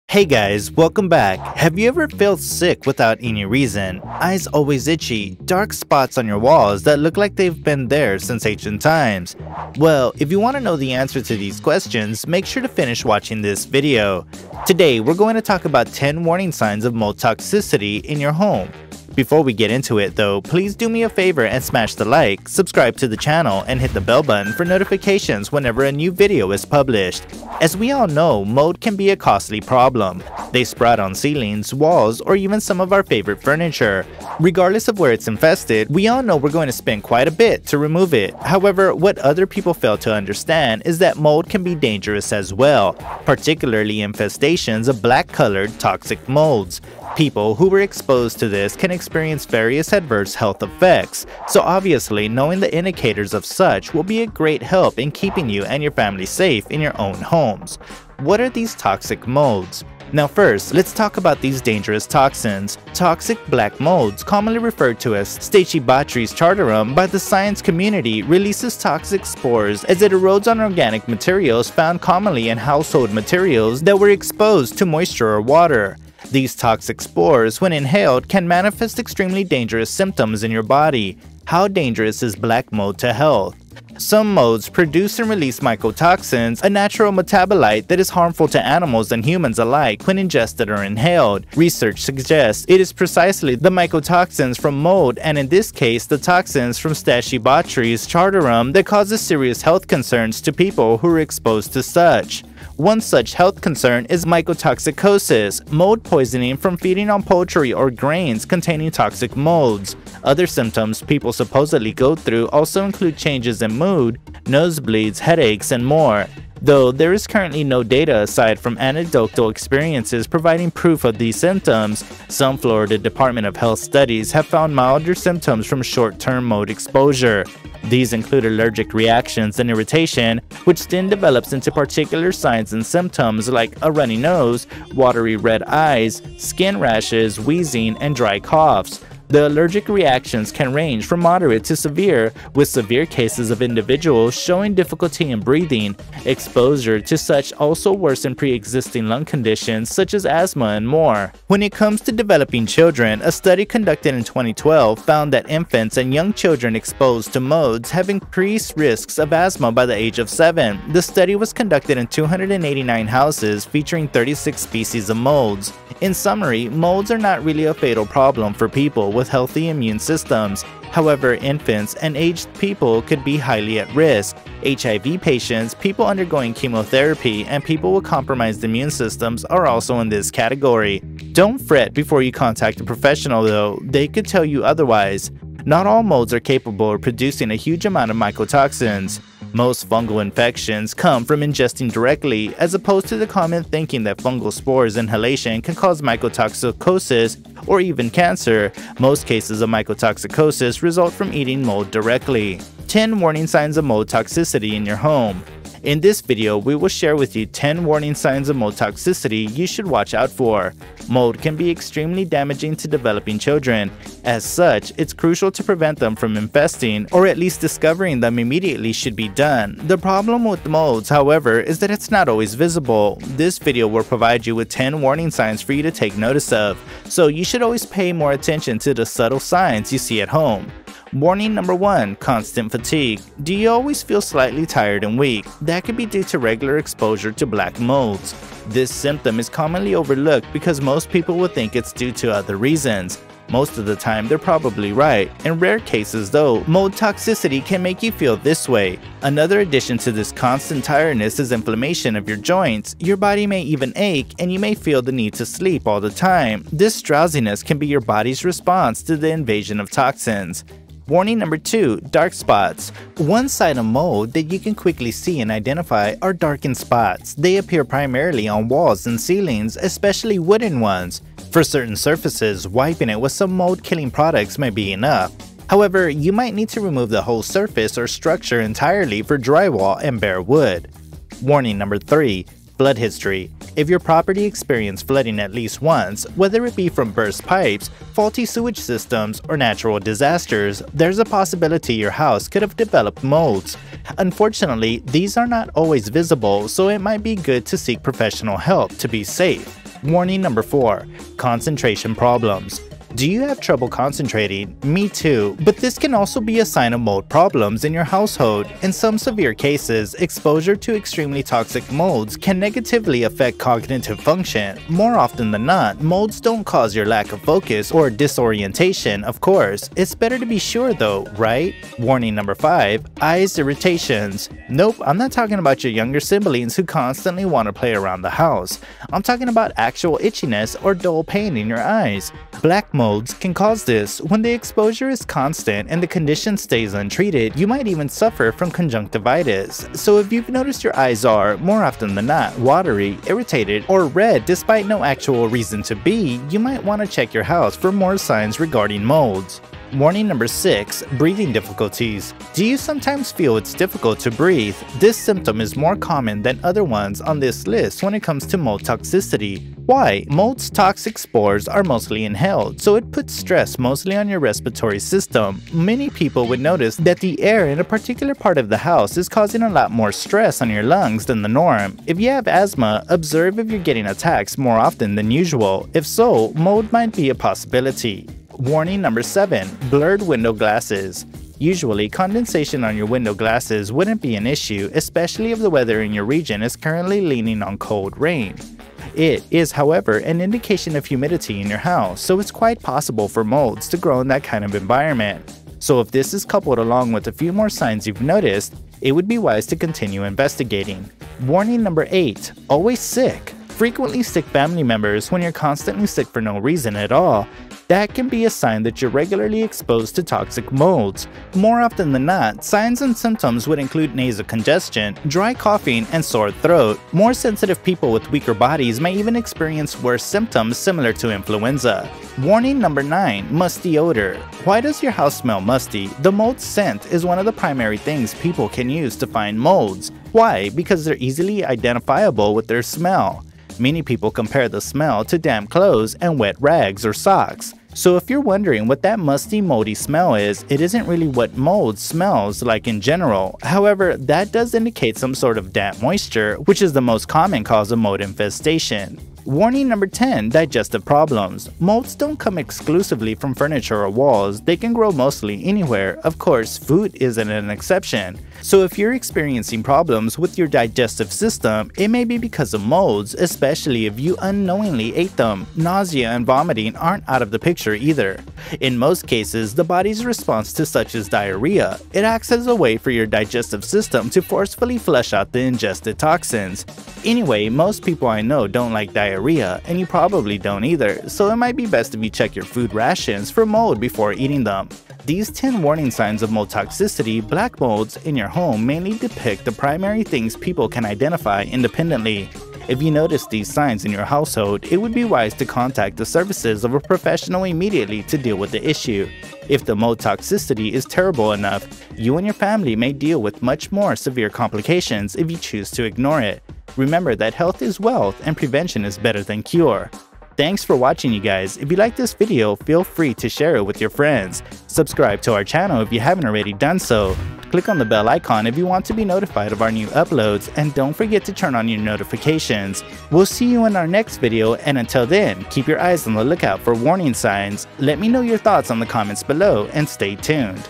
Hey guys, welcome back. Have you ever felt sick without any reason? Eyes always itchy, dark spots on your walls that look like they've been there since ancient times? Well, if you want to know the answer to these questions, make sure to finish watching this video. Today, we're going to talk about 10 warning signs of mold toxicity in your home. Before we get into it though, please do me a favor and smash the like, subscribe to the channel, and hit the bell button for notifications whenever a new video is published. As we all know, mold can be a costly problem. They sprout on ceilings, walls, or even some of our favorite furniture. Regardless of where it's infested, we all know we're going to spend quite a bit to remove it. However, what other people fail to understand is that mold can be dangerous as well, particularly infestations of black-colored toxic molds. People who were exposed to this can experience various adverse health effects, so obviously knowing the indicators of such will be a great help in keeping you and your family safe in your own homes. What are these toxic molds? Now first, let's talk about these dangerous toxins. Toxic black molds, commonly referred to as Stachybotrys chartarum by the science community, releases toxic spores as it erodes on organic materials found commonly in household materials that were exposed to moisture or water. These toxic spores, when inhaled, can manifest extremely dangerous symptoms in your body. How dangerous is black mold to health? Some molds produce and release mycotoxins, a natural metabolite that is harmful to animals and humans alike when ingested or inhaled. Research suggests it is precisely the mycotoxins from mold, and in this case the toxins from Stachybotrys chartarum, that causes serious health concerns to people who are exposed to such. One such health concern is mycotoxicosis, mold poisoning from feeding on poultry or grains containing toxic molds. Other symptoms people supposedly go through also include changes in mood, nosebleeds, headaches, and more. Though there is currently no data aside from anecdotal experiences providing proof of these symptoms, some Florida Department of Health studies have found milder symptoms from short-term mold exposure. These include allergic reactions and irritation, which then develops into particular signs and symptoms like a runny nose, watery red eyes, skin rashes, wheezing, and dry coughs. The allergic reactions can range from moderate to severe, with severe cases of individuals showing difficulty in breathing. Exposure to such also worsen pre-existing lung conditions such as asthma and more. When it comes to developing children, a study conducted in 2012 found that infants and young children exposed to molds have increased risks of asthma by the age of 7. The study was conducted in 289 houses featuring 36 species of molds. In summary, molds are not really a fatal problem for people with healthy immune systems. However, infants and aged people could be highly at risk. HIV patients, people undergoing chemotherapy, and people with compromised immune systems are also in this category. Don't fret before you contact a professional though, they could tell you otherwise. Not all molds are capable of producing a huge amount of mycotoxins. Most fungal infections come from ingesting directly, as opposed to the common thinking that fungal spores inhalation can cause mycotoxicosis or even cancer. Most cases of mycotoxicosis result from eating mold directly. 10 warning signs of mold toxicity in your home. In this video, we will share with you 10 warning signs of mold toxicity you should watch out for. Mold can be extremely damaging to developing children. As such, it's crucial to prevent them from infesting, or at least discovering them immediately should be done. The problem with molds, however, is that it's not always visible. This video will provide you with 10 warning signs for you to take notice of, so you should always pay more attention to the subtle signs you see at home. Warning number 1. Constant fatigue. Do you always feel slightly tired and weak? That could be due to regular exposure to black molds. This symptom is commonly overlooked because most people will think it's due to other reasons. Most of the time, they're probably right. In rare cases though, mold toxicity can make you feel this way. Another addition to this constant tiredness is inflammation of your joints. Your body may even ache, and you may feel the need to sleep all the time. This drowsiness can be your body's response to the invasion of toxins. Warning number 2. Dark spots. One sign of mold that you can quickly see and identify are darkened spots. They appear primarily on walls and ceilings, especially wooden ones. For certain surfaces, wiping it with some mold-killing products may be enough. However, you might need to remove the whole surface or structure entirely for drywall and bare wood. Warning number 3. Flood history. If your property experienced flooding at least once, whether it be from burst pipes, faulty sewage systems, or natural disasters, there's a possibility your house could have developed molds. Unfortunately, these are not always visible, so it might be good to seek professional help to be safe. Warning number 4. Concentration problems. Do you have trouble concentrating? Me too, but this can also be a sign of mold problems in your household. In some severe cases, exposure to extremely toxic molds can negatively affect cognitive function. More often than not, molds don't cause your lack of focus or disorientation, of course. It's better to be sure though, right? Warning number 5. Eyes irritations. Nope, I'm not talking about your younger siblings who constantly want to play around the house. I'm talking about actual itchiness or dull pain in your eyes. Black molds can cause this. When the exposure is constant and the condition stays untreated, you might even suffer from conjunctivitis. So if you've noticed your eyes are, more often than not, watery, irritated, or red despite no actual reason to be, you might want to check your house for more signs regarding molds. Warning number 6. Breathing difficulties. Do you sometimes feel it's difficult to breathe? This symptom is more common than other ones on this list when it comes to mold toxicity. Why? Mold's toxic spores are mostly inhaled, so it puts stress mostly on your respiratory system. Many people would notice that the air in a particular part of the house is causing a lot more stress on your lungs than the norm. If you have asthma, observe if you're getting attacks more often than usual. If so, mold might be a possibility. Warning number 7. Blurred window glasses. Usually, condensation on your window glasses wouldn't be an issue, especially if the weather in your region is currently leaning on cold rain. It is, however, an indication of humidity in your house, so it's quite possible for molds to grow in that kind of environment. So if this is coupled along with a few more signs you've noticed, it would be wise to continue investigating. Warning number 8. Always sick. Frequently sick family members when you're constantly sick for no reason at all. That can be a sign that you're regularly exposed to toxic molds. More often than not, signs and symptoms would include nasal congestion, dry coughing, and sore throat. More sensitive people with weaker bodies may even experience worse symptoms similar to influenza. Warning number 9. Musty odor. Why does your house smell musty? The mold scent is one of the primary things people can use to find molds. Why? Because they're easily identifiable with their smell. Many people compare the smell to damp clothes and wet rags or socks. So if you're wondering what that musty, moldy smell is, it isn't really what mold smells like in general. However, that does indicate some sort of damp moisture, which is the most common cause of mold infestation. Warning number 10. Digestive problems. Molds don't come exclusively from furniture or walls, they can grow mostly anywhere. Of course, food isn't an exception. So if you're experiencing problems with your digestive system, it may be because of molds, especially if you unknowingly ate them. Nausea and vomiting aren't out of the picture either. In most cases, the body's response to such as diarrhea. It acts as a way for your digestive system to forcefully flush out the ingested toxins. Anyway, most people I know don't like diarrhea, and you probably don't either, so it might be best if you check your food rations for mold before eating them. These 10 warning signs of mold toxicity, black molds, in your home mainly depict the primary things people can identify independently. If you notice these signs in your household, it would be wise to contact the services of a professional immediately to deal with the issue. If the mold toxicity is terrible enough, you and your family may deal with much more severe complications if you choose to ignore it. Remember that health is wealth and prevention is better than cure. Thanks for watching, you guys. If you like this video, feel free to share it with your friends. Subscribe to our channel if you haven't already done so. Click on the bell icon if you want to be notified of our new uploads, and don't forget to turn on your notifications. We'll see you in our next video, and until then, keep your eyes on the lookout for warning signs. Let me know your thoughts on the comments below, and stay tuned.